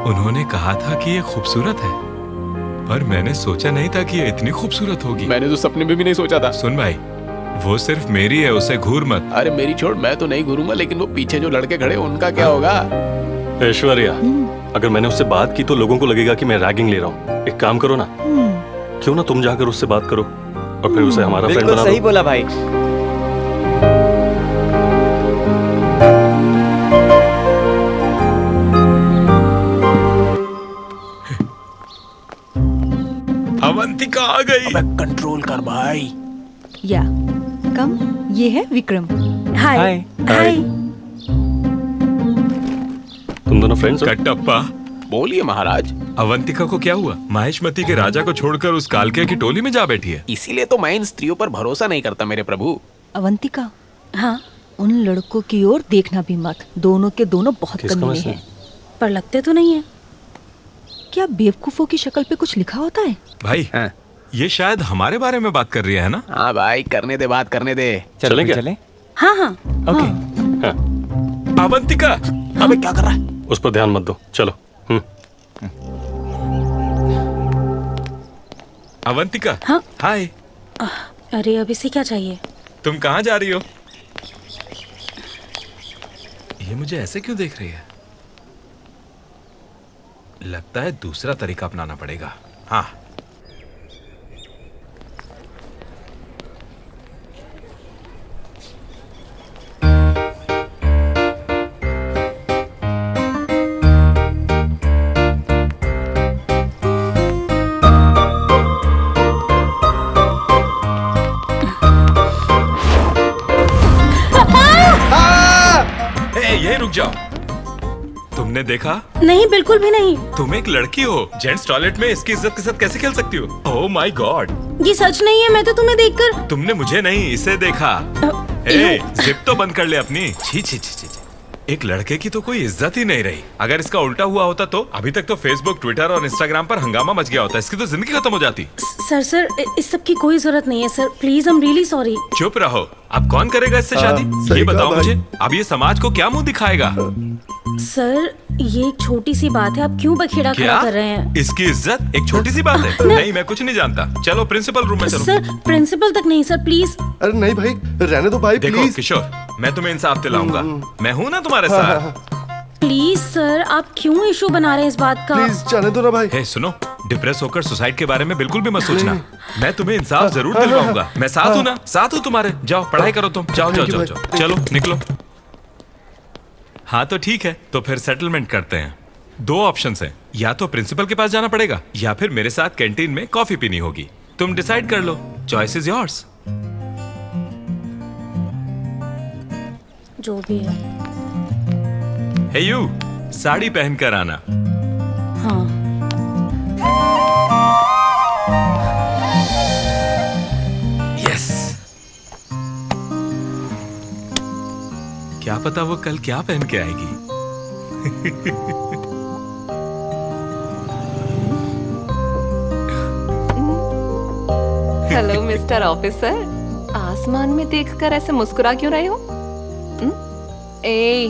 उन्होंने कहा था कि ये खूबसूरत है, पर मैंने सोचा नहीं था कि ये इतनी खूबसूरत होगी। मैंने तो सपने में भी नहीं सोचा था। सुन भाई, वो सिर्फ मेरी है, उसे घूर मत। अरे मेरी छोड़, मैं तो नहीं घूरूंगा, लेकिन वो पीछे जो लड़के खड़े उनका क्या होगा? ऐश्वर्या, अगर मैंने उससे बात की तो लोगों को लगेगा कि मैं रैगिंग ले रहा हूँ। एक काम करो ना, क्यों ना तुम जाकर उससे बात करो और फिर उसे हमारा फ्रेंड बना दो। सही बोला भाई। अवंतिका आ गई। अबे कंट्रोल कर भाई। या कम, ये है विक्रम। हाय हाय। हाय। तुम दोनों फ्रेंड्स हो? कटप्पा, बोलिए महाराज। अवंतिका को क्या हुआ? महेशमती के राजा को छोड़कर उस कालके की टोली में जा बैठी है। इसीलिए तो मैं इन स्त्रियों पर भरोसा नहीं करता मेरे प्रभु। अवंतिका, हाँ, उन लड़कों की ओर देखना भी मत। दोनों के दोनों बहुत किसका कमीने मैसेज? हैं, पर लगते तो नहीं है। क्या बेवकूफों की शक्ल पे कुछ लिखा होता है? भाई, हाँ। ये शायद हमारे बारे में बात कर रही है ना? हाँ भाई, करने दे बात, करने दे। चलें क्या? चले। हाँ हाँ। ओके। हाँ, अवंतिका, अबे क्या कर रहा है? उस पर ध्यान मत दो, चलो। अवंतिका। हाँ? हाय। अरे अब इसे क्या चाहिए? तुम कहाँ जा रही हो? ये मुझे ऐसे क्यों देख रही है? लगता है दूसरा तरीका अपनाना पड़ेगा। हाँ, यही रुक जाओ। तुमने देखा? नहीं, बिल्कुल भी नहीं। तुम एक लड़की हो, जेंट्स टॉयलेट में इसकी इज्जत के साथ कैसे खेल सकती हो? ओह माय गॉड, ये सच नहीं है। मैं तो तुम्हें देखकर। तुमने मुझे नहीं, इसे देखा। जिप तो बंद कर ले अपनी। छी छी छी छी छी। एक लड़के की तो कोई इज्जत ही नहीं रही। अगर इसका उल्टा हुआ होता तो अभी तक तो फेसबुक, ट्विटर और इंस्टाग्राम पर हंगामा मच गया होता। इसकी तो जिंदगी खत्म हो जाती। सर, इस सब की कोई जरूरत नहीं है sir. Please, I am really sorry. चुप रहो। अब कौन करेगा इससे शादी? ये बताओ मुझे। अब ये समाज को क्या मुंह दिखाएगा? सर, ये एक छोटी सी बात है, आप क्यों बखेड़ा क्या? खड़ा कर रहे हैं? इसकी इज्जत एक छोटी सी बात है? नहीं, मैं कुछ नहीं जानता। चलो प्रिंसिपल रूम में चलो। सर, प्रिंसिपल तक नहीं सर, प्लीज। अरे नहीं भाई, रहने दो भाई, देखो प्लीज। किशोर, मैं तुम्हें इंसाफ दिलाऊंगा। मैं हूँ ना तुम्हारे साथ। प्लीज सर, आप क्यों इशू बना रहे हैं इस बात का? प्लीज जाने दो ना भाई। हे सुनो, डिप्रेस होकर सुसाइड के बारे में बिल्कुल भी मत सोचना। मैं तुम्हें इंसाफ जरूर दिलवाऊंगा। मैं साथ हूँ ना, साथ हूँ तुम्हारे। जाओ पढ़ाई करो तुम। जाओ जाओ जाओ जाओ, चलो निकलो। हाँ तो ठीक है, तो फिर सेटलमेंट करते हैं। दो ऑप्शंस हैं, या तो प्रिंसिपल के पास जाना पड़ेगा या फिर मेरे साथ कैंटीन में कॉफी पीनी होगी। तुम डिसाइड कर लो। Choice is yours. जो भी है। हे यू, साड़ी पहनकर आना। हाँ। यस। क्या पता वो कल क्या पहन के आएगी। हेलो मिस्टर ऑफिसर, आसमान में देखकर ऐसे मुस्कुरा क्यों रहे हो? ए,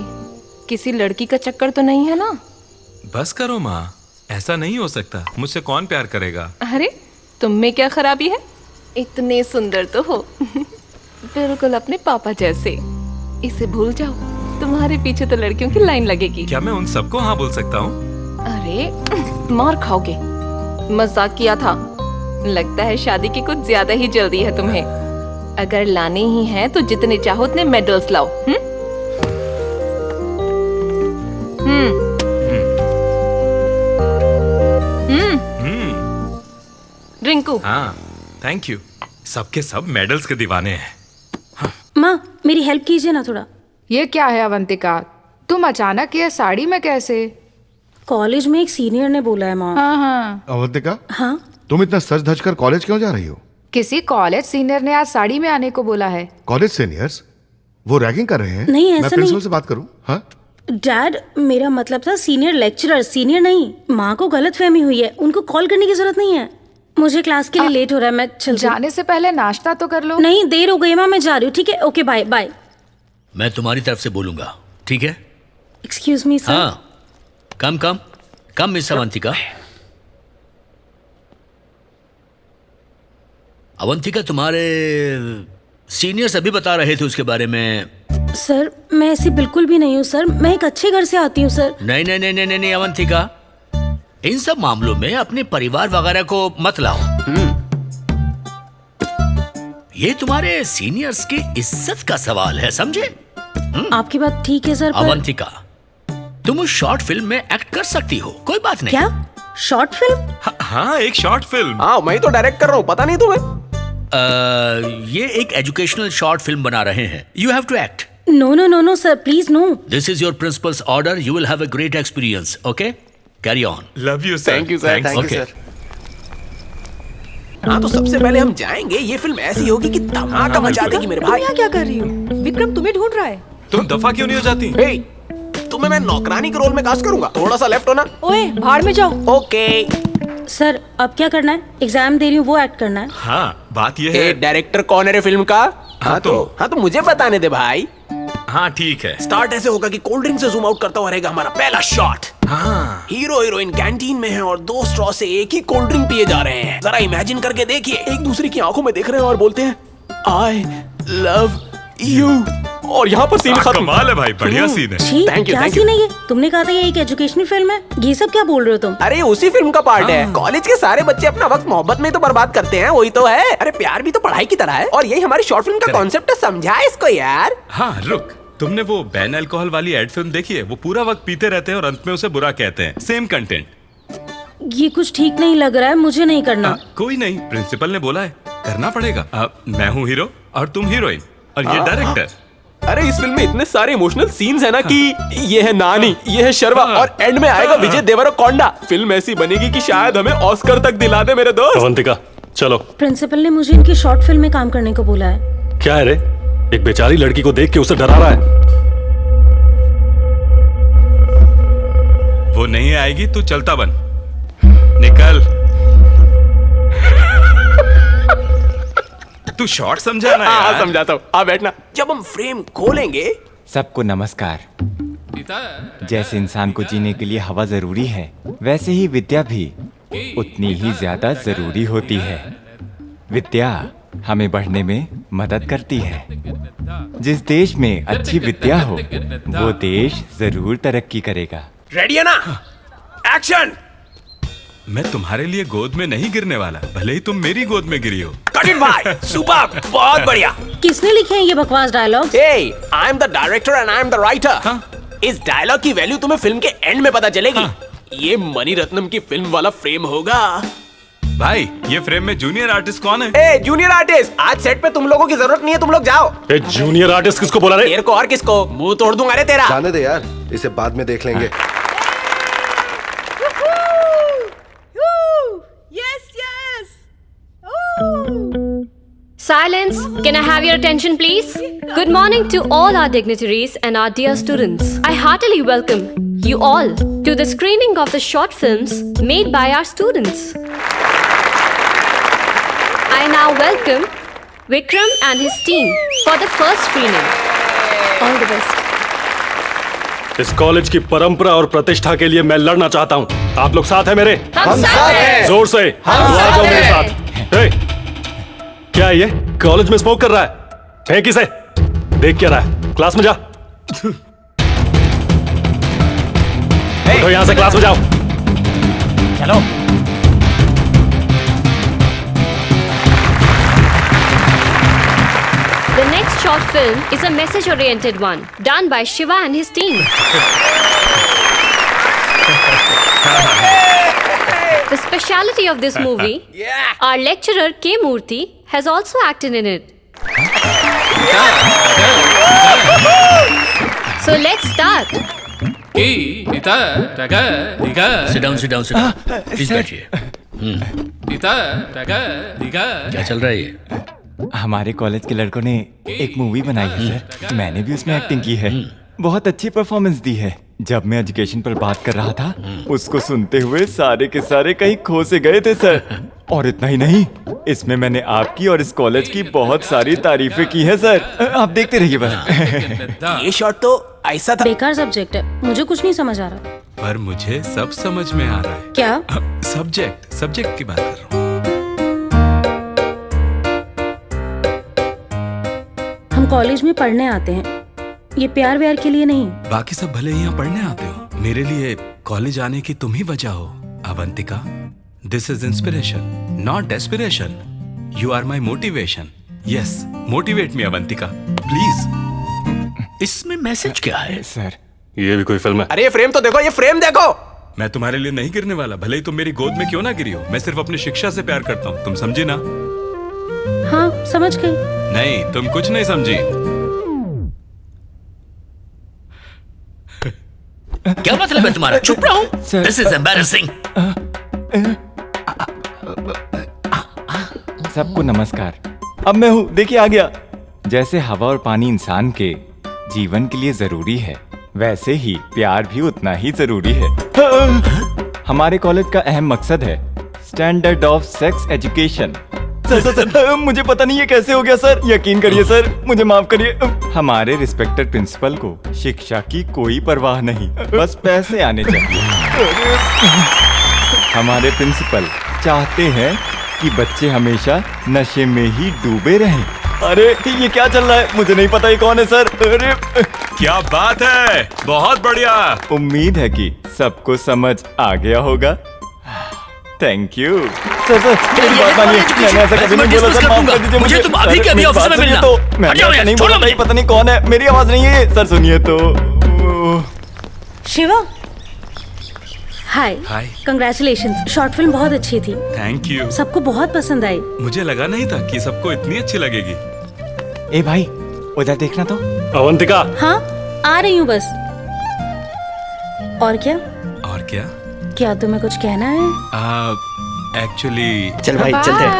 किसी लड़की का चक्कर तो नहीं है ना? बस करो माँ, ऐसा नहीं हो सकता। मुझसे कौन प्यार करेगा? अरे तुम में क्या खराबी है? इतने सुंदर तो हो, बिल्कुल अपने पापा जैसे। इसे भूल जाओ, तुम्हारे पीछे तो लड़कियों की लाइन लगेगी। क्या मैं उन सबको हाँ बोल सकता हूँ? अरे मार खाओगे। मजाक किया था। लगता है शादी की कुछ ज्यादा ही जल्दी है तुम्हें। अगर लाने ही हैं तो जितने चाहो उतने मेडल्स लाओ। रिंकू। हाँ थैंक यू। सबके सब मेडल्स के दीवाने हैं। माँ, मेरी हेल्प कीजिए ना थोड़ा। ये क्या है अवंतिका, तुम अचानक ये साड़ी में कैसे? कॉलेज में एक सीनियर ने बोला है माँ। हाँ हाँ। अवंतिका, हाँ? तुम इतना सज धज कर कॉलेज क्यों जा रही हो? किसी कॉलेज सीनियर ने आज साड़ी में आने को बोला है। कॉलेज सीनियर्स वो रैगिंग कर रहे हैं? नहीं, ऐसा मैं प्रिंसिपल नहीं। से बात करूं? हाँ डैड, मेरा मतलब था सीनियर लेक्चरर, सीनियर नहीं। माँ को गलतफहमी हुई है, उनको कॉल करने की जरूरत नहीं है। मुझे क्लास के लिए लेट हो रहा है, मैं चल जाने से पहले नाश्ता तो कर लो। नहीं, देर हो गई माँ, मैं जा रही हूँ। ठीक है, ओके, बाय बाय। मैं तुम्हारी तरफ से बोलूंगा, ठीक है? Excuse me sir. हाँ, कम कम कम मिस अवंतिका। अवंतिका, तुम्हारे सीनियर्स अभी बता रहे थे उसके बारे में। सर मैं ऐसी बिल्कुल भी नहीं हूँ सर, मैं एक अच्छे घर से आती हूँ सर। नहीं नहीं नहीं नहीं नहीं अवंतिका, इन सब मामलों में अपने परिवार वगैरह को मत लाओ। ये तुम्हारे सीनियर्स की इज्जत का सवाल है, समझे? आपकी बात ठीक है सर, पर... अवंतिका, तुम उस शॉर्ट फिल्म में एक्ट कर सकती हो, कोई बात नहीं। क्या शॉर्ट फिल्म? हाँ, एक शॉर्ट फिल्म। हाँ, मैं तो डायरेक्ट कर रहा हूँ, पता नहीं तुम्हें? ये एक एजुकेशनल शॉर्ट फिल्म बना रहे हैं। You have to act. No no no no sir, please no. This is your principal's order. You will have a great experience. Okay, carry on. Love you sir. Thank you sir, thank you Okay. Sir. हाँ, तो सबसे पहले हम जाएंगे, ये film ऐसी होगी कि धमाका मचा देगी मेरे भाई। यहाँ क्या कर रही हो? विक्रम तुम्हें ढूंढ रहा है। तुम दफा क्यों नहीं हो जाती? हे, तुम्हें मैं नौकरानी के रोल में कास्ट करूंगा, थोड़ा सा लेफ्ट होना। ओए भाड़ में जाओ। ओके। सर अब क्या करना है? एग्जाम दे रही हूँ, वो एक्ट करना है। हाँ, बात ये ए, है। डायरेक्टर कौन है रे फिल्म का? हाँ तो मुझे बताने दे भाई। हाँ ठीक है। स्टार्ट ऐसे होगा कि कोल्ड ड्रिंक से जूम आउट करता हुआ रहेगा हमारा पहला शॉट। हाँ, हीरो हीरोइन कैंटीन में हैं और 2 स्ट्रॉ से एक ही कोल्ड ड्रिंक पिए जा रहे हैं। जरा इमेजिन करके देखिए, एक दूसरे की आंखों में देख रहे हैं और बोलते हैं आई लव यू, और यहाँ पर सीन खत्म। कमाल है भाई, बढ़िया सीन है। छी, क्या सीन है ये? तुमने कहा था ये एक एजुकेशनल फिल्म है, ये सब क्या बोल रहे हो तुम? अरे उसी फिल्म का पार्ट है। कॉलेज के सारे बच्चे अपना वक्त मोहब्बत में तो बर्बाद करते हैं, वही तो है। अरे प्यार भी तो पढ़ाई की तरह है, और यही हमारी शॉर्ट फिल्म का कॉन्सेप्ट है, समझा इसको यार। हाँ रुक, तुमने वो बैन अल्कोहल वाली एड फिल्म देखी है? वो पूरा वक्त पीते रहते हैं और अंत में उसे बुरा कहते हैं। Same content. ये कुछ ठीक नहीं लग रहा है, मुझे नहीं करना। कोई नहीं, प्रिंसिपल ने बोला है, करना पड़ेगा। मैं हूँ हीरो और तुम हीरोइन, और ये डायरेक्टर। अरे इस फिल्म में इतने सारे इमोशनल सीन्स है ना कि ये है नानी, ये है शर्मा, और एंड में आएगा विजय देवरकोंडा। फिल्म ऐसी बनेगी कि शायद हमें ऑस्कर तक दिला दे मेरे दोस्त। अवंतिका, चलो। प्रिंसिपल ने मुझे इनकी शॉर्ट फिल्म में काम करने को बोला है। क्या है रे? एक बेचारी लड़की को देख के उसे डरा रहा है। वो नहीं आएगी, तू चलता बन, निकल। तू शॉर्ट समझा ना यार। हाँ समझाता हूँ, आ बैठना। जब हम फ्रेम खोलेंगे। सबको नमस्कार। जैसे इंसान को जीने के लिए हवा जरूरी है, वैसे ही विद्या भी उतनी ही ज्यादा जरूरी होती है। विद्या हमें बढ़ने में मदद करती है। जिस देश में अच्छी विद्या हो, वो देश जरूर तरक्की करेगा। रेडी है ना? एक्शन। मैं तुम्हारे लिए गोद में नहीं गिरने वाला, भले ही तुम मेरी गोद में गिरी हो। कट इट भाई, सुपर, बहुत बढ़िया। किसने लिखे हैं ये बकवास dialogue? Hey, I am the director and I am the writer. इस डायलॉग की वैल्यू तुम्हें फिल्म के एंड में पता चलेगी। ये मणि रत्नम की फिल्म वाला फ्रेम होगा। भाई ये फ्रेम में जूनियर आर्टिस्ट कौन है? ए जूनियर आर्टिस्ट, आज सेट पे तुम लोगों की जरूरत नहीं है, तुम लोग जाओ। ए जूनियर आर्टिस्ट किसको बोला रे? तेरे को और किसको? मुंह तोड़ दूंगा रे तेरा। जाने दे यार, इसे बाद में देख लेंगे। Silence! Can I have your attention, please? Good morning to all our dignitaries and our dear students. I heartily welcome you all to the screening of the short films made by our students. I now welcome Vikram and his team for the first screening. All the best. इस college की परंपरा और प्रतिष्ठा के लिए मैं लड़ना चाहता हूँ। आप लोग साथ हैं मेरे? हम साथ हैं। जोर से तो आ जाओ मेरे साथ। ए, क्या है ये? कॉलेज में स्मोक कर रहा है? फेंक इसे। देख क्या रहा है? क्लास में जा। उठो यहाँ से, क्लास में जाओ। चलो। The next short film is a message-oriented one, done by Shiva and his team. The speciality of this movie, our lecturer K. Murthy has also acted in it. So let's start. Sit down, sit down, sit down. Please बैठिए। क्या चल रहा है ये? हमारे college के लड़कों ने एक मूवी बनाई है सर। मैंने भी उसमें एक्टिंग की है। बहुत अच्छी परफॉर्मेंस दी है। जब मैं एजुकेशन पर बात कर रहा था, उसको सुनते हुए सारे के सारे कहीं खो से गए थे सर। और इतना ही नहीं, इसमें मैंने आपकी और इस कॉलेज की बहुत सारी तारीफें की है सर। आप देखते रहिए बस। ये शॉट तो ऐसा था। बेकार सब्जेक्ट है, मुझे कुछ नहीं समझ आ रहा। पर मुझे सब समझ में आ रहा है। क्या? सब्जेक्ट की बात कर रहा हूँ। हम कॉलेज में पढ़ने आते हैं, ये प्यार व्यार के लिए नहीं। बाकी सब भले यहाँ पढ़ने आते हो, मेरे लिए कॉलेज आने की तुम ही वजह हो Avantika. This is inspiration not desperation. You are my motivation. Yes, motivate me Avantika please. इसमें मैसेज क्या है? सर ये भी कोई फिल्म है? अरे ये फ्रेम तो देखो, ये फ्रेम देखो। मैं तुम्हारे लिए नहीं गिरने वाला, भले ही तुम मेरी गोद में क्यों ना गिरी हो। मैं सिर्फ अपनी शिक्षा से प्यार करता हूँ, तुम समझी ना? हाँ समझ गई। नहीं, तुम कुछ नहीं समझी। क्या मतलब है तुम्हारा? चुप रहो। This is embarrassing. सबको नमस्कार। अब मैं हूँ, देखिए आ गया। जैसे हवा और पानी इंसान के जीवन के लिए जरूरी है, वैसे ही प्यार भी उतना ही जरूरी है। हमारे कॉलेज का अहम मकसद है standard of sex education. Sir, मुझे पता नहीं ये कैसे हो गया सर। यकीन करिए सर, मुझे माफ करिए। हमारे रिस्पेक्टेड प्रिंसिपल को शिक्षा की कोई परवाह नहीं, बस पैसे आने चाहिए। हमारे प्रिंसिपल चाहते हैं कि बच्चे हमेशा नशे में ही डूबे रहें। अरे ये क्या चल रहा है? मुझे नहीं पता ये कौन है सर। अरे क्या बात है, बहुत बढ़िया। उम्मीद है कि सबको समझ आ गया होगा। Thank you sir. मेरी बात मानिए, मैंने ऐसा कभी नहीं बोला सर, माफ कर दीजिए मुझे। तुम अभी के अभी ऑफिस में मिलना। तो मैंने ऐसा नहीं बोला था, पता नहीं कौन है। मेरी आवाज नहीं है सर, सुनिए तो। शिवा, हाय। हाय। कंग्रेचुलेशंस, शॉर्ट फिल्म बहुत अच्छी थी। Thank you. सबको बहुत पसंद आई। मुझे लगा नहीं था कि सबको इतनी अच्छी लगेगी। ए भाई, उधर देखना तो। अवंतिका। हाँ आ रही हूँ बस। और क्या? और क्या? क्या तुम्हें कुछ कहना है? एक्चुअली चल भाई चलते हैं।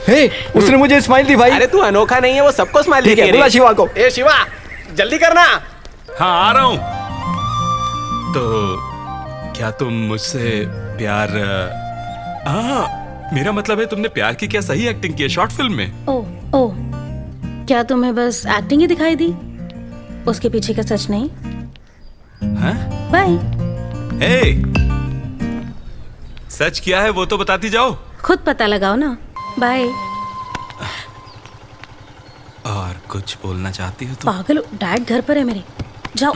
हे, उसने मुझे स्माइल दी भाई। अरे तू अनोखा नहीं है, वो सबको स्माइल ठीक है, देती बुला शिवा को। ए शिवा, जल्दी करना। हाँ आ रहा हूँ। तो क्या तुम मुझसे प्यार? मेरा मतलब है तुमने प्यार की क्या सही एक्टिंग की है शॉर्ट फिल्म में? ओह, क्या तुम्हें बस एक्टिंग ही दिखाई दी? उसके पीछे का सच नहीं? हाँ? बाय। सच क्या है वो तो बताती जाओ। खुद पता लगाओ ना। बाय। और कुछ बोलना चाहती हो तो? पागल, डैड घर पर है मेरे। जाओ।